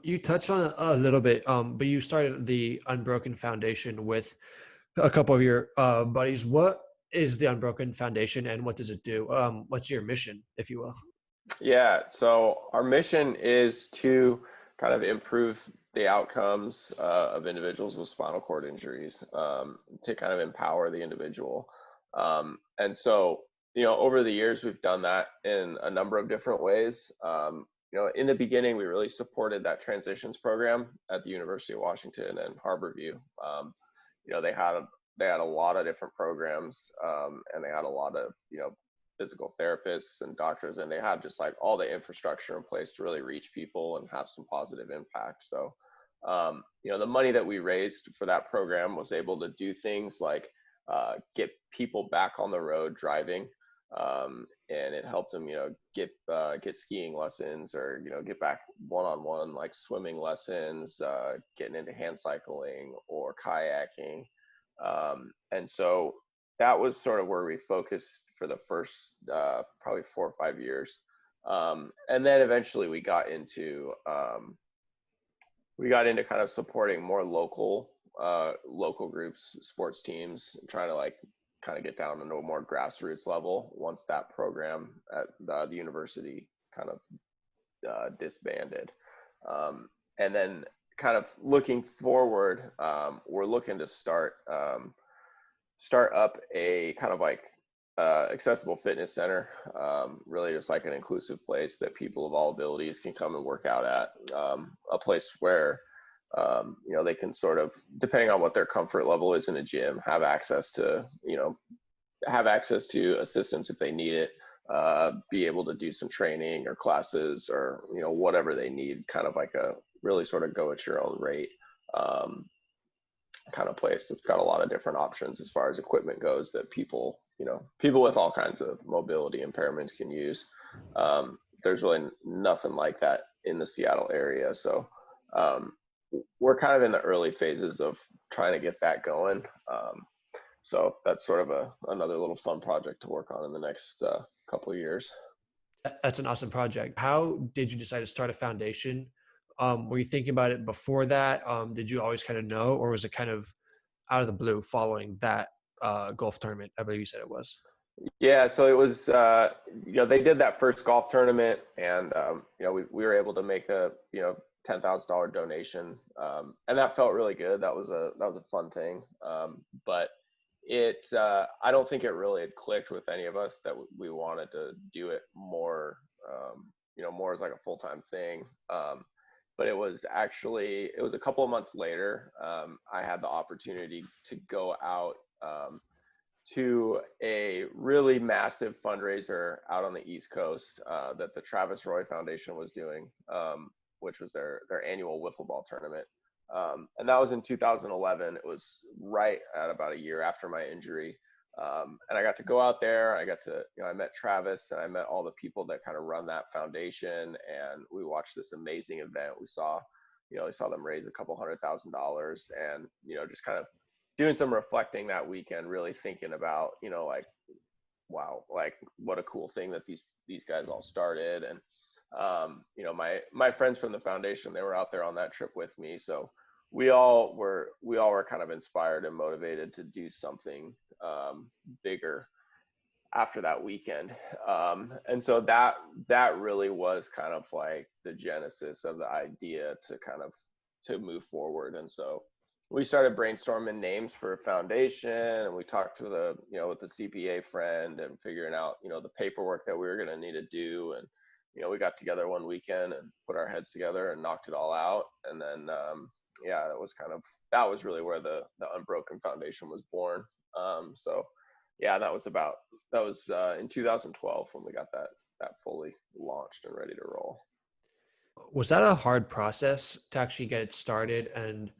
You touched on it a little bit, but you started the Unbroken Foundation with a couple of your buddies. What is the Unbroken Foundation and what does it do? What's your mission, if you will? Yeah, so our mission is to kind of improve the outcomes of individuals with spinal cord injuries, to kind of empower the individual. And so, over the years, we've done that in a number of different ways. In the beginning, we really supported that transitions program at the University of Washington and Harborview. They had a lot of different programs, and they had a lot of physical therapists and doctors, and they had just like all the infrastructure in place to really reach people and have some positive impact. So the money that we raised for that program was able to do things like get people back on the road driving, and it helped them get skiing lessons, or get back one-on-one like swimming lessons, getting into hand cycling or kayaking. And so that was sort of where we focused for the first probably 4 or 5 years. And then eventually we got into kind of supporting more local groups, sports teams, trying to like kind of get down to a more grassroots level once that program at the university kind of disbanded. And then kind of looking forward, we're looking to start up a kind of like accessible fitness center, really just like an inclusive place that people of all abilities can come and work out at, a place where they can sort of, depending on what their comfort level is in a gym, have access to assistance if they need it, be able to do some training or classes or whatever they need, kind of like a really sort of go at your own rate kind of place. It's got a lot of different options as far as equipment goes that people with all kinds of mobility impairments can use. There's really nothing like that in the Seattle area. So we're kind of in the early phases of trying to get that going. So that's sort of another little fun project to work on in the next couple of years. That's an awesome project. How did you decide to start a foundation? Were you thinking about it before that? Did you always kind of know, or was it kind of out of the blue following that golf tournament? I believe you said it was. Yeah, so it was, they did that first golf tournament, and we were able to make a $10,000 donation, and that felt really good. That was a fun thing, but I don't think it really had clicked with any of us that we wanted to do it more, more as like a full-time thing. But it was a couple of months later, I had the opportunity to go out to a really massive fundraiser out on the East Coast that the Travis Roy Foundation was doing, which was their annual wiffle ball tournament. And that was in 2011. It was right at about a year after my injury. And I got to go out there. I met Travis, and I met all the people that kind of run that foundation. And we watched this amazing event. We saw them raise a couple $100,000, and, just kind of doing some reflecting that weekend, really thinking about, like, wow, like what a cool thing that these guys all started. And, my friends from the foundation, they were out there on that trip with me. So we all were kind of inspired and motivated to do something bigger after that weekend. And so that really was kind of like the genesis of the idea to move forward. And so we started brainstorming names for a foundation, and we talked to with the CPA friend and figuring out, the paperwork that we were going to need to do. And, we got together one weekend and put our heads together and knocked it all out. And then, that was really where the Unbroken Foundation was born. So yeah, that was in 2012 when we got that fully launched and ready to roll. Was that a hard process to actually get it started? And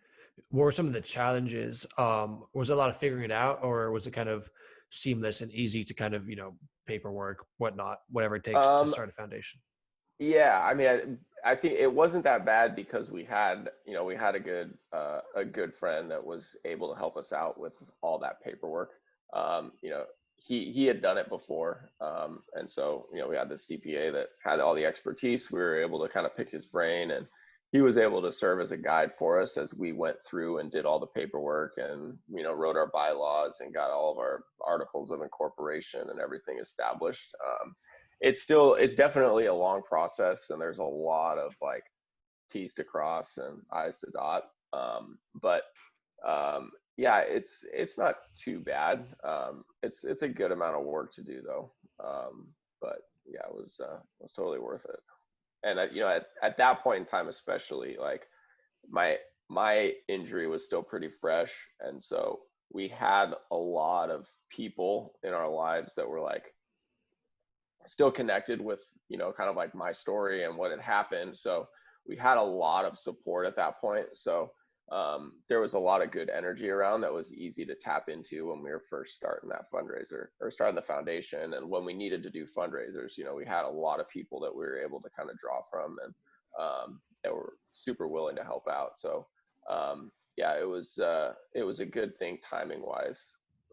what were some of the challenges? Was it a lot of figuring it out, or was it kind of seamless and easy to kind of, paperwork, whatnot, whatever it takes to Um, start a foundation? Yeah, I mean, I think it wasn't that bad because we had a good friend that was able to help us out with all that paperwork. He had done it before, and so we had this CPA that had all the expertise. We were able to kind of pick his brain, and he was able to serve as a guide for us as we went through and did all the paperwork and, wrote our bylaws and got all of our articles of incorporation and everything established. It's definitely a long process, and there's a lot of like T's to cross and I's to dot. But yeah, it's not too bad. It's a good amount of work to do though. But yeah, it was totally worth it. And at that point in time, especially, like my my injury was still pretty fresh, and so we had a lot of people in our lives that were like still connected with, kind of like my story and what had happened. So we had a lot of support at that point. So there was a lot of good energy around that was easy to tap into when we were first starting that fundraiser or starting the foundation. And when we needed to do fundraisers, we had a lot of people that we were able to kind of draw from, and that were super willing to help out. So yeah, it was a good thing timing wise.